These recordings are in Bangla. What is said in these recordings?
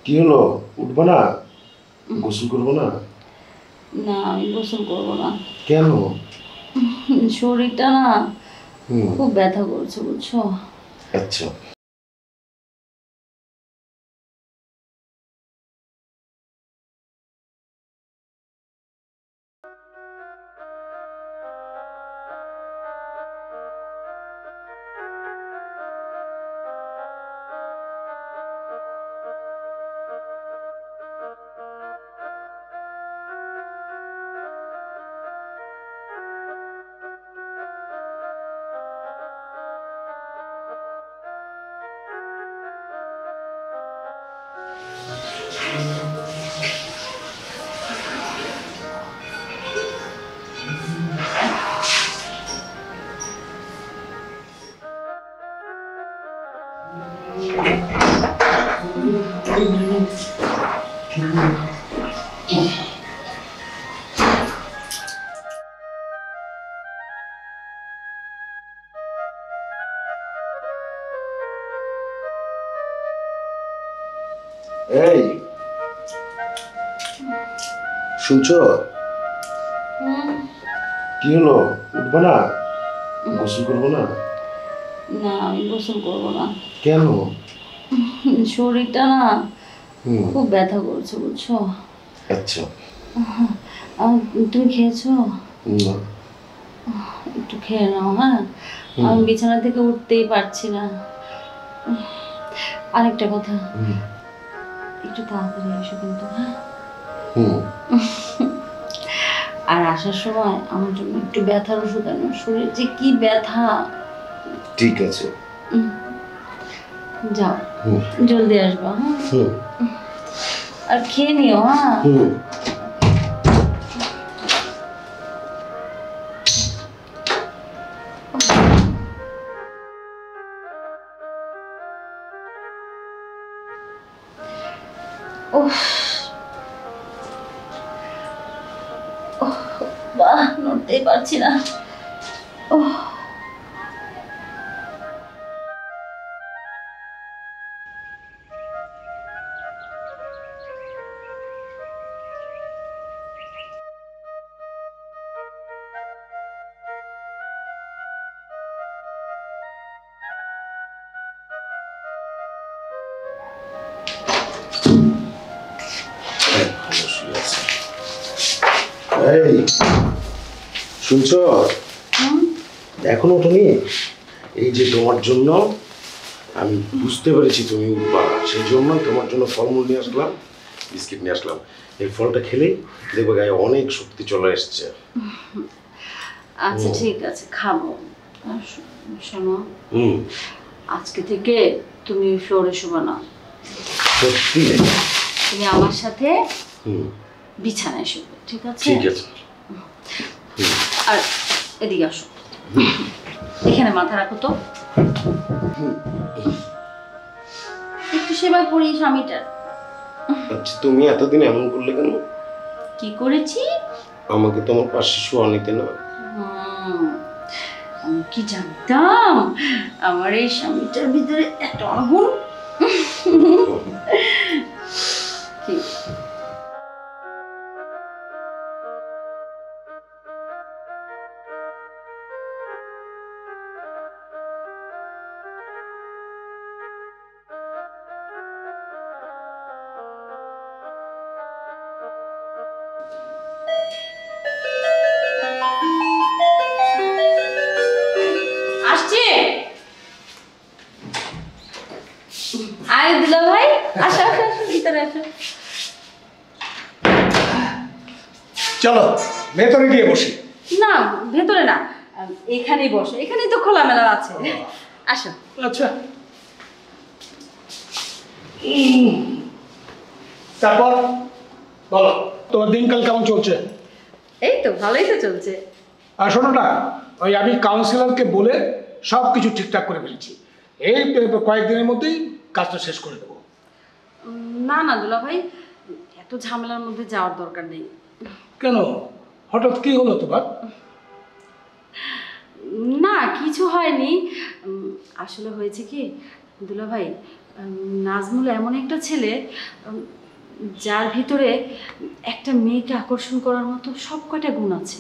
কি হলো? উঠবো না? গোসল করবো না? না, আমি গোসল করবো না। কেন? শরীরটা না খুব ব্যথা করছে, বুঝছো? আচ্ছা। এই শুনছো? কি হলো? উঠবো না? গোসল করবো না? না, আমি গোসল করবো না। কেন? শরীরটা না খুব ব্যথা করছে, বুঝছো? আচ্ছা। তুমি খেয়েছো? না। একটু খেয়ে নাও, হ্যাঁ? আমি বিছানা থেকে উঠতেই পারছি না। আরেকটা কথা, একটু তাড়াতাড়ি এসো কিন্তু, হ্যাঁ? আর আসার সময় আমার জন্য একটু ব্যথার ওষুধ আনো, শরীর যে কি ব্যথা। ঠিক আছে। যাও, জলদি আসবা, হ্যাঁ? আর খেয়ে নিও, হ্যাঁ? বাহ, নড়তেই পারছি না। এই শুনছো? এখনো ওঠোনি? এই যে তোমার জন্য আমি বুঝতে পেরেছি তুমি উঠবা, সেই জন্য তোমার জন্য ফলমূল নিয়ে আসলাম, বিস্কিট নিয়ে আসলাম। এই ফলটা খেলেই দেখবে গায়ে অনেক শক্তি চলে এসছে। আচ্ছা ঠিক আছে, খাবো। শোনো, আজকে থেকে তুমি ফ্লোরে শোবা না। সত্যি? তুমি আমার সাথে বিছানায় শোবে, ঠিক আছে? ঠিক আছে। আর এদিকে আসো, এখানে মাথা রাখো তো, একটু সেবা করি স্বামীটার। আচ্ছা, তুমি এতদিন এমন করলে কেন? কি করেছি? আমাকে তোমার পাশে শোয়া নিতে না? আমি কি জানতাম আমার এই স্বামীটার ভিতরে এত আগুন। কি আসছে? আয় দুলা ভাই, আসো আসো আসো, ভিতরে আসো। চলো ভেতরে গিয়ে বসি। না, ভেতরে না, এখানেই বসো, এখানেই তো খোলামেলা আছে। আসো। আচ্ছা, তারপর বলো, তোমার দিনকাল কেমন চলছে? এই তো ভালোই তো চলছে। আর শোনো না, ওই আমি কাউন্সিলরকে বলে সব কিছু ঠিকঠাক করে ফেলেছি। এই কয়েকদিনের মধ্যেই কাজটা শেষ করে দেবো। না না দুলা ভাই, এত ঝামেলার মধ্যে যাওয়ার দরকার নেই। কেন, হঠাৎ কি হলো তোমার? না, কিছু হয়নি। আসলে হয়েছে কি দুলা ভাই, নাজমুল এমন একটা ছেলে যার ভিতরে একটা মেয়েকে আকর্ষণ করার মতো সব কটা গুণ আছে।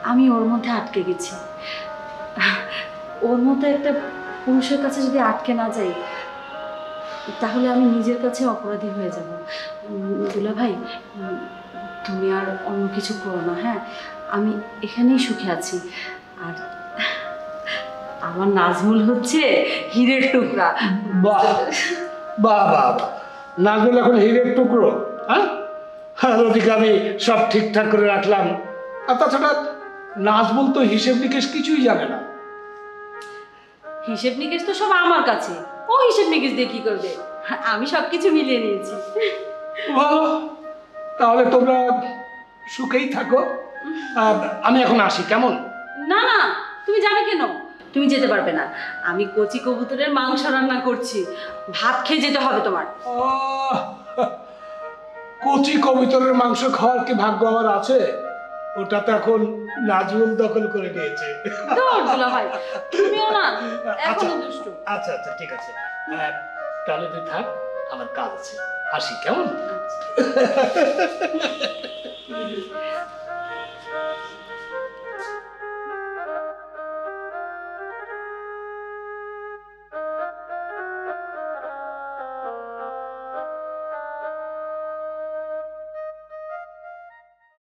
আমি ওর মধ্যে আটকে গেছি। ওর মতো একটা পুরুষের কাছে যদি আটকে না যাই তাহলে আমি নিজের কাছে অপরাধী হয়ে যাব। দুলা ভাই, তুমি আর অন্য কিছু করো না, হ্যাঁ? আমি এখানেই সুখে আছি। আর আমার নাজমুল হচ্ছে হীরের টুকরা। বাহ বাহ বাহ বাহ, নাজমুল এখন হীরের টুকরো। হ্যাঁ, ওদিকে আমি সব ঠিকঠাক করে রাখলাম। আর তাছাড়া নাজমুল তো হিসেব নিকেশ কিছুই জানে না। হিসেব নিকেশ তো সব আমার কাছে, ও হিসেব নিকেশ দিয়ে কি করবে? আমি সবকিছু মিলিয়ে নিয়েছি। ভালো, তাহলে তোমরা সুখেই থাকো। আর আমি এখন আসি, কেমন? না না, তুমি যাবে কেন? তুমি যেতে পারবে না। আমি কচি কবুতরের মাংস রান্না করছি, ভাত খেয়ে যেতে হবে তোমার। আহ, কচি কবুতরের মাংস খাওয়ার কি ভাগ্য আমার আছে? ওটা তো এখন নাজমুল দখল করে নিয়েছে। দূর দুলা ভাই, তুমিও না আচ্ছা এখনো দুষ্টু। আচ্ছা আচ্ছা, ঠিক আছে। তাহলে তুই থাক, আমার কাজ আছে, আসি, কেমন? আচ্ছা।